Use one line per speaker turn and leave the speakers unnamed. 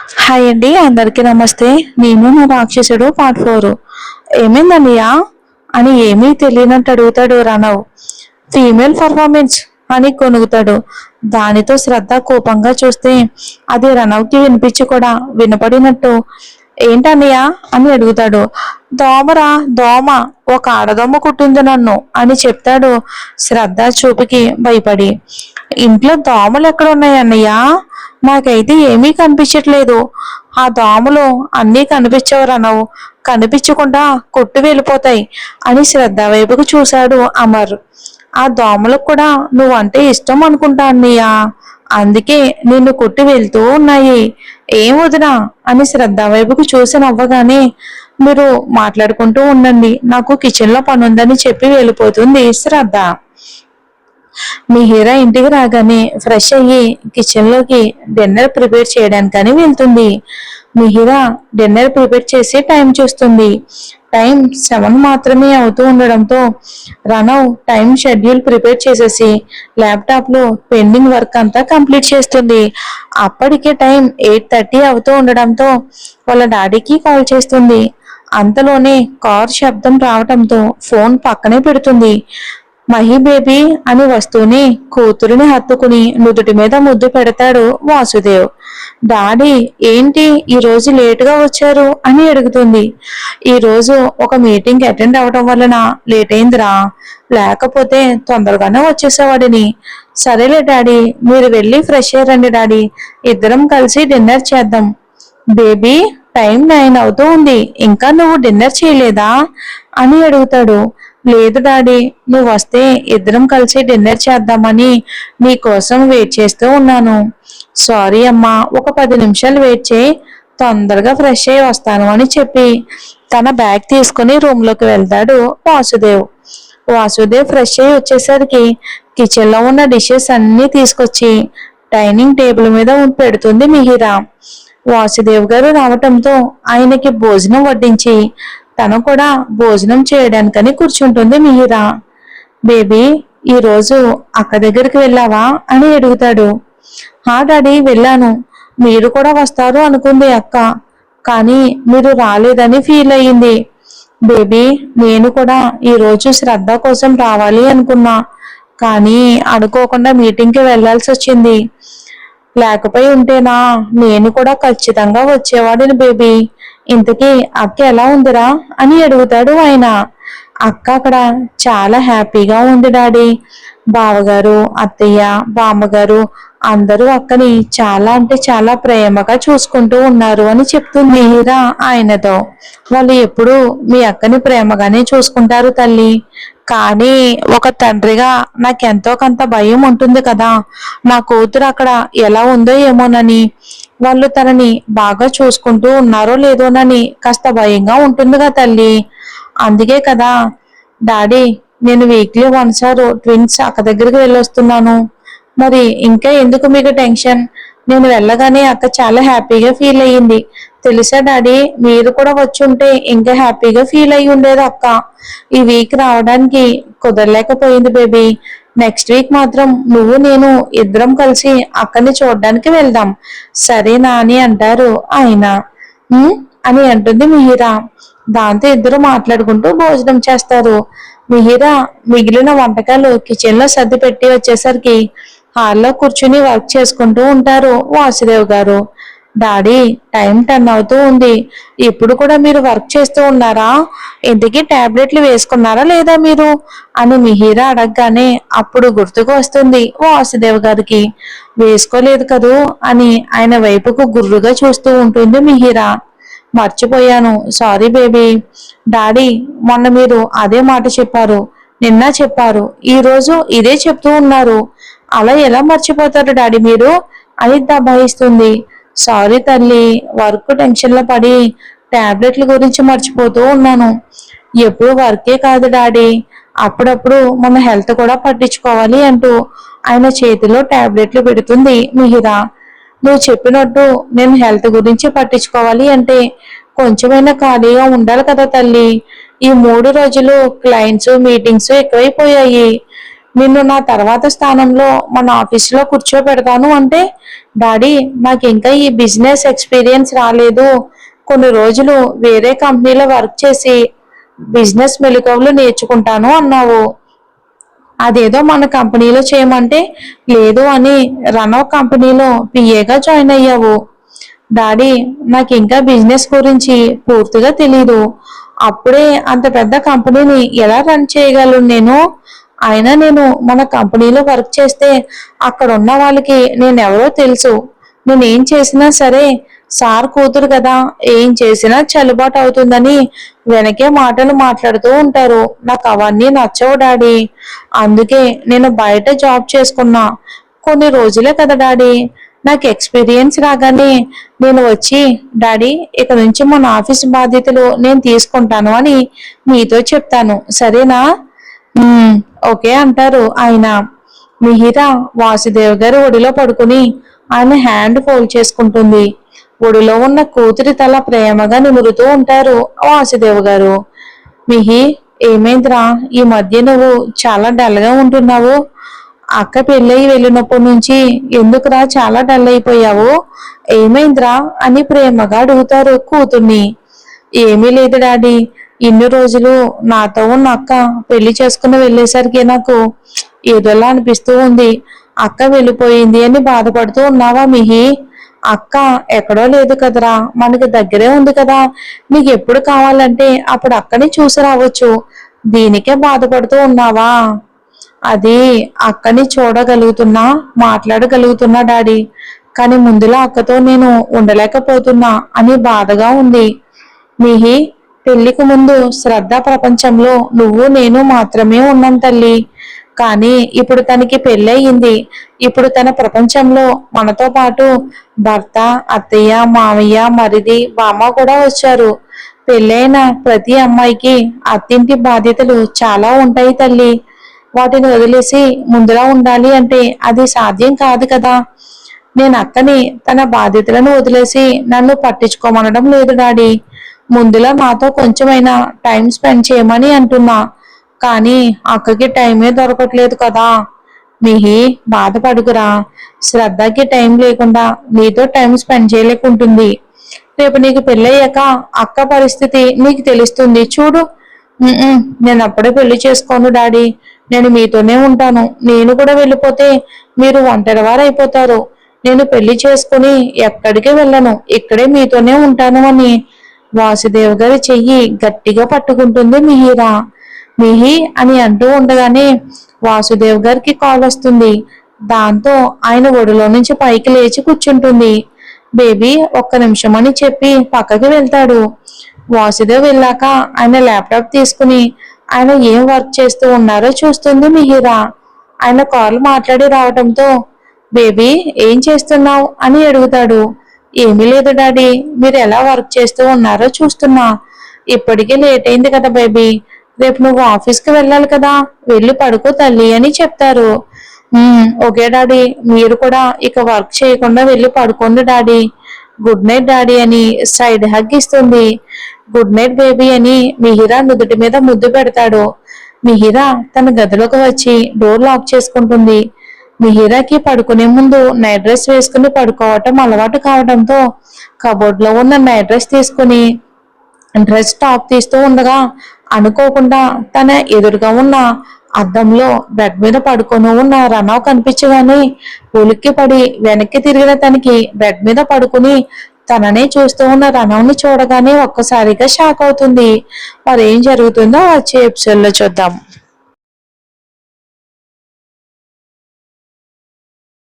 Hi అండి, అందరికీ నమస్తే. నేను నా రాక్షసుడు పార్ట్ 4. ఏమైందన్నయ్యా అని ఏమీ తెలియనట్టు అడుగుతాడు రణవ్. ఫీమేల్ పర్ఫార్మెన్స్ అని కొనుగుతాడు. దానితో శ్రద్ధ కోపంగా చూస్తే అది రణవ్కి వినిపించి కూడా వినపడినట్టు ఏంటన్నయ్యా అని అడుగుతాడు. దోమరా దోమ, ఒక ఆడదోమ కుట్టింది నన్ను అని చెప్తాడు శ్రద్ధ చూపుకి భయపడి. ఇంట్లో దోమలు ఎక్కడ ఉన్నాయి అన్నయ్యా? నాకైతే ఏమీ కనిపించట్లేదు. ఆ దోమలు అన్నీ కనిపించవరనవు, కనిపించకుండా కొట్టు వెళ్ళిపోతాయి అని శ్రద్ధ వైపుకు చూశాడు అమర్. ఆ దోమలకు కూడా నువ్వంటే ఇష్టం అనుకుంటా అన్నయ్య, అందుకే నిన్ను కొట్టి వెళ్తూ ఉన్నాయి. ఏం వదినా అని శ్రద్ధ వైపుకు చూసి నవ్వగానే, మీరు మాట్లాడుకుంటూ ఉండండి, నాకు కిచెన్లో పనుందని చెప్పి వెళ్ళిపోతుంది శ్రద్ధ. మిహిరా ఇంటికి రాగానే ఫ్రెష్ అయ్యి కిచెన్లోకి డిన్నర్ ప్రిపేర్ చేయడానికని వెళ్తుంది. మిహిరా డిన్నర్ ప్రిపేర్ చేసి టైం చూస్తుంది. టైం 7 మాత్రమే అవుతూ ఉండడంతో రణవ్ టైం షెడ్యూల్ ప్రిపేర్ చేసేసి ల్యాప్టాప్లో పెండింగ్ వర్క్ అంతా కంప్లీట్ చేస్తుంది. అప్పటికే టైం 8:30 అవుతూ ఉండడంతో వాళ్ళ డాడీకి కాల్ చేస్తుంది. అంతలోనే కార్ శబ్దం రావడంతో ఫోన్ పక్కనే పెడుతుంది. మహి బేబీ అని వస్తూనే కూతురిని హత్తుకుని నుదుటి మీద ముద్దు పెడతాడు వాసుదేవ్. డాడీ ఏంటి ఈ రోజు లేటుగా వచ్చారు అని అడుగుతుంది. ఈ రోజు ఒక మీటింగ్ అటెండ్ అవడం వలన లేట్ అయిందిరా, లేకపోతే తొందరగానే వచ్చేసేవాడిని. సరేలే డాడీ, మీరు వెళ్ళి ఫ్రెష్ అయ్యారండి డాడీ, ఇద్దరం కలిసి డిన్నర్ చేద్దాం. బేబీ టైం 9 అవుతూ ఉంది, ఇంకా నువ్వు డిన్నర్ చేయలేదా అని అడుగుతాడు. లేదు డాడీ, నువ్వు వస్తే ఇద్దరం కలిసి డిన్నర్ చేద్దామని నీ కోసం వెయిట్ చేస్తూ ఉన్నాను. సారీ అమ్మా, ఒక 10 నిమిషాలు వెయిట్ చేయి, తొందరగా ఫ్రెష్ అయ్యి వస్తాను అని చెప్పి తన బ్యాగ్ తీసుకుని రూమ్లోకి వెళ్తాడు వాసుదేవ్. వాసుదేవ్ ఫ్రెష్ అయ్యి వచ్చేసరికి కిచెన్లో ఉన్న డిషెస్ అన్నీ తీసుకొచ్చి డైనింగ్ టేబుల్ మీద పెడుతుంది మిహిరా. వాసుదేవ్ గారు రావటంతో ఆయనకి భోజనం వడ్డించి తను కూడా భోజనం చేయడానికని కూర్చుంటుంది మిహిరా. బేబీ ఈరోజు అక్క దగ్గరికి వెళ్ళావా అని అడుగుతాడు. హా డాడీ వెళ్ళాను, మీరు కూడా వస్తారు అనుకుంది అక్క, కానీ మీరు రాలేదని ఫీల్ అయ్యింది. బేబీ నేను కూడా ఈరోజు శ్రద్ధ కోసం రావాలి అనుకున్నా, కానీ అనుకోకుండా మీటింగ్కి వెళ్లాల్సి వచ్చింది. లేకపోయి ఉంటేనా నేను కూడా ఖచ్చితంగా వచ్చేవాడిని బేబీ. ఇంతకీ అక్క ఎలా ఉందిరా అని అడుగుతాడు ఆయన. అక్క అక్కడ చాలా హ్యాపీగా ఉంది డాడీ. బావగారు, అత్తయ్య, బామ్మగారు అందరూ అక్కని చాలా అంటే చాలా ప్రేమగా చూసుకుంటూ ఉన్నారు అని చెప్తుంది మీరా ఆయనతో. వాళ్ళు ఎప్పుడూ మీ అక్కని ప్రేమగానే చూసుకుంటారు తల్లి, కానీ ఒక తండ్రిగా నాకెంతో కొంత భయం ఉంటుంది కదా, నా కూతురు అక్కడ ఎలా ఉందో ఏమోనని, వాళ్ళు తనని బాగా చూసుకుంటూ ఉన్నారో లేదోనని కాస్త భయంగా ఉంటుందిగా తల్లి. అందుకే కదా డాడీ నేను వీక్లీ వన్స్ ట్విన్స్ అక్క దగ్గరికి వెళ్ళొస్తున్నాను. మరి ఇంకా ఎందుకు మీకు టెన్షన్? నేను వెళ్ళగానే అక్క చాలా హ్యాపీగా ఫీల్ అయ్యింది తెలుసా డాడీ, మీరు కూడా వచ్చి ఉంటే ఇంకా హ్యాపీగా ఫీల్ అయ్యి ఉండేది అక్క. ఈ వీక్ రావడానికి కుదరలేకపోయింది బేబీ. నెక్స్ట్ వీక్ మాత్రం నువ్వు నేను ఇద్దరం కలిసి అక్కని చూడడానికి వెళ్దాం, సరేనా అని అంటారు ఆయన. అని అంటుంది మిహిరా. దాంతో ఇద్దరు మాట్లాడుకుంటూ భోజనం చేస్తారు. మిహిరా మిగిలిన వంటకాలు కిచెన్లో సర్ది పెట్టి వచ్చేసరికి హాల్లో కూర్చుని వర్క్ చేసుకుంటూ ఉంటారు వాసుదేవ్ గారు. డాడీ టైం 10 అవుతూ ఉంది, ఇప్పుడు కూడా మీరు వర్క్ చేస్తూ ఉన్నారా? ఇంతకీ టాబ్లెట్లు వేసుకున్నారా లేదా మీరు అని మిహిరా అడగగానే అప్పుడు గుర్తుకు వస్తుంది వాసుదేవ్ గారికి. వేసుకోలేదు కదూ అని ఆయన వైపుకు గుర్రుగా చూస్తూ ఉంటుంది మిహిరా. మర్చిపోయాను, సారీ బేబీ. డాడీ మొన్న మీరు అదే మాట చెప్పారు, నిన్న చెప్పారు, ఈ రోజు ఇదే చెప్తూ ఉన్నారు. అలా ఎలా మర్చిపోతారు డాడీ మీరు అని దబాయిస్తుంది. సారీ తల్లి, వర్క్ టెన్షన్లో పడి టాబ్లెట్ల గురించి మర్చిపోతూ ఉన్నాను. ఎప్పుడు వర్కే కాదు డాడీ, అప్పుడప్పుడు మన హెల్త్ కూడా పట్టించుకోవాలి అంటూ ఆయన చేతిలో టాబ్లెట్లు పెడుతుంది మిహిరా. నువ్వు చెప్పినట్టు నేను హెల్త్ గురించి పట్టించుకోవాలి అంటే కొంచెమైనా ఖాళీగా ఉండాలి కదా తల్లి. ఈ 3 రోజులు క్లయింట్స్ మీటింగ్స్ ఎక్కువైపోయాయి. నిన్ను నా తర్వాత స్థానంలో మన ఆఫీసులో కూర్చోబెడతాను అంటే, డాడీ నాకు ఇంకా ఈ బిజినెస్ ఎక్స్పీరియన్స్ రాలేదు, కొన్ని రోజులు వేరే కంపెనీలో వర్క్ చేసి బిజినెస్ మెలకువలు నేర్చుకుంటాను అన్నావు. అదేదో మన కంపెనీలో చేయమంటే లేదు అని రనో కంపెనీలో పిఏగా జాయిన్ అయ్యావు. డాడీ నాకు ఇంకా బిజినెస్ గురించి పూర్తిగా తెలీదు, అప్పుడే అంత పెద్ద కంపెనీని ఎలా రన్ చేయగలను నేను? అయినా నేను మన కంపెనీలో వర్క్ చేస్తే అక్కడ ఉన్న వాళ్ళకి నేనెవరో తెలుసు. నేనేం చేసినా సరే సార్ కూతురు కదా, ఏం చేసినా చెల్లుబాటు అవుతుందని వెనకే మాటలు మాట్లాడుతూ ఉంటారు. నాకు అవన్నీ నచ్చవు డాడీ. అందుకే నేను బయట జాబ్ చేసుకున్నా. కొన్ని రోజులే కదా డాడీ, నాకు ఎక్స్పీరియన్స్ రాగానే నేను వచ్చి డాడీ ఇక నుంచి మన ఆఫీస్ బాధ్యతలు నేను తీసుకుంటాను అని మీతో చెప్తాను, సరేనా? ఓకే అంటారు ఆయన. మిహిర వాసుదేవ్ గారి ఒడిలో పడుకుని ఆయన హ్యాండ్ ఫోల్డ్ చేసుకుంటుంది. ఒడిలో ఉన్న కూతురి తల ప్రేమగా నిమురుతూ ఉంటారు వాసుదేవ్ గారు. మిహి, ఏమైందిరా ఈ మధ్య నువ్వు చాలా డల్ గా ఉంటున్నావు? అక్క పెళ్ళయి వెళ్ళినప్పటి నుంచి ఎందుకురా చాలా డల్ అయిపోయావు? ఏమైందిరా అని ప్రేమగా అడుగుతారు కూతుర్ని. ఏమీ లేదు డాడీ, ఇన్ని రోజులు నాతో ఉన్న అక్క పెళ్లి చేసుకుని వెళ్ళేసరికి నాకు ఏదోలా అనిపిస్తూ ఉంది. అక్క వెళ్ళిపోయింది అని బాధపడుతూ ఉన్నావా మిహి? అక్క ఎక్కడో లేదు కదరా, మనకి దగ్గరే ఉంది కదా, నీకు ఎప్పుడు కావాలంటే అప్పుడు అక్కని చూసి రావచ్చు. దీనికే బాధపడుతూ ఉన్నావా? అది అక్కని చూడగలుగుతున్నా, మాట్లాడగలుగుతున్నా డాడీ, కానీ ముందులా అక్కతో నేను ఉండలేకపోతున్నా అని బాధగా ఉంది. మిహి, పెళ్లికి ముందు శ్రద్ధ ప్రపంచంలో నువ్వు నేను మాత్రమే ఉన్నాం తల్లి. కానీ ఇప్పుడు తనకి పెళ్ళయింది. ఇప్పుడు తన ప్రపంచంలో మనతో పాటు భర్త, అత్తయ్య, మామయ్య, మరిది, బామ్మ కూడా వచ్చారు. పెళ్ళైన ప్రతి అమ్మాయికి అత్తింటి బాధ్యతలు చాలా ఉంటాయి తల్లి. వాటిని వదిలేసి ముందులా ఉండాలి అంటే అది సాధ్యం కాదు కదా. నేను అక్కని తన బాధ్యతలను వదిలేసి నన్ను పట్టించుకోమనడం లేదు డాడీ. ముందులా నాతో కొంచెమైనా టైం స్పెండ్ చేయమని అంటున్నా, కానీ అక్కకి టైమే దొరకట్లేదు కదా. మిహి, బాధపడుకురా. శ్రద్ధకి టైం లేకుండా నీతో టైం స్పెండ్ చేయలేకుంటుంది. రేపు నీకు పెళ్ళయ్యాక అక్క పరిస్థితి నీకు తెలుస్తుంది చూడు. నేను అప్పుడే పెళ్లి చేసుకోను డాడీ, నేను మీతోనే ఉంటాను. నేను కూడా వెళ్ళిపోతే మీరు ఒంటరివారు అయిపోతారు. నేను పెళ్లి చేసుకుని ఎక్కడికి వెళ్ళను, ఇక్కడే మీతోనే ఉంటాను అని వాసుదేవ్ గారి చెయ్యి గట్టిగా పట్టుకుంటుంది మిహిరా. మిహి అని అంటూ ఉండగానే వాసుదేవ్ గారికి కాల్ వస్తుంది. దాంతో ఆయన ఒడిలో నుంచి పైకి లేచి కూర్చుంటుంది. బేబీ ఒక్క నిమిషం అని చెప్పి పక్కకి వెళ్తాడు. వాసుదేవ్ వెళ్ళాక ఆయన ల్యాప్టాప్ తీసుకుని ఆయన ఏం వర్క్ చేస్తూ ఉన్నారో చూస్తుంది మిహిరా. ఆయన కాల్ మాట్లాడి రావటంతో బేబీ ఏం చేస్తున్నావు అని అడుగుతాడు. ఏమీ లేదు డాడీ, మీరు ఎలా వర్క్ చేస్తూ ఉన్నారో చూస్తున్నా. ఇప్పటికే లేట్ అయింది కదా బేబీ, రేపు నువ్వు ఆఫీస్కి వెళ్ళాలి కదా, వెళ్ళి పడుకో తల్లి అని చెప్తారు. ఓకే డాడీ, మీరు కూడా ఇక వర్క్ చేయకుండా వెళ్ళి పడుకోండి డాడీ. గుడ్ నైట్ డాడీ అని సైడ్ హగ్ ఇస్తుంది. గుడ్ నైట్ బేబీ అని మిహిరా నుదుటి మీద ముద్దు పెడతాడు. మిహిరా తన గదిలోకి వచ్చి డోర్ లాక్ చేసుకుంటుంది. మిహిరాకి పడుకునే ముందు నైట్ డ్రెస్ వేసుకుని పడుకోవటం అలవాటు కావడంతో కబోర్డ్ లో ఉన్న నైట్ డ్రెస్ తీసుకుని డ్రెస్ టాప్ తీస్తూ ఉండగా అనుకోకుండా తన ఎదురుగా ఉన్న అద్దంలో బెడ్ మీద పడుకొని ఉన్న రనవ్ కనిపించగానే ఉలిక్కి పడి వెనక్కి తిరిగిన తనకి బెడ్ మీద పడుకుని తననే చూస్తూ ఉన్న రనవ్ని చూడగానే ఒక్కసారిగా షాక్ అవుతుంది. మరి ఏం జరుగుతుందో వచ్చే ఎపిసోడ్ లో చూద్దాం.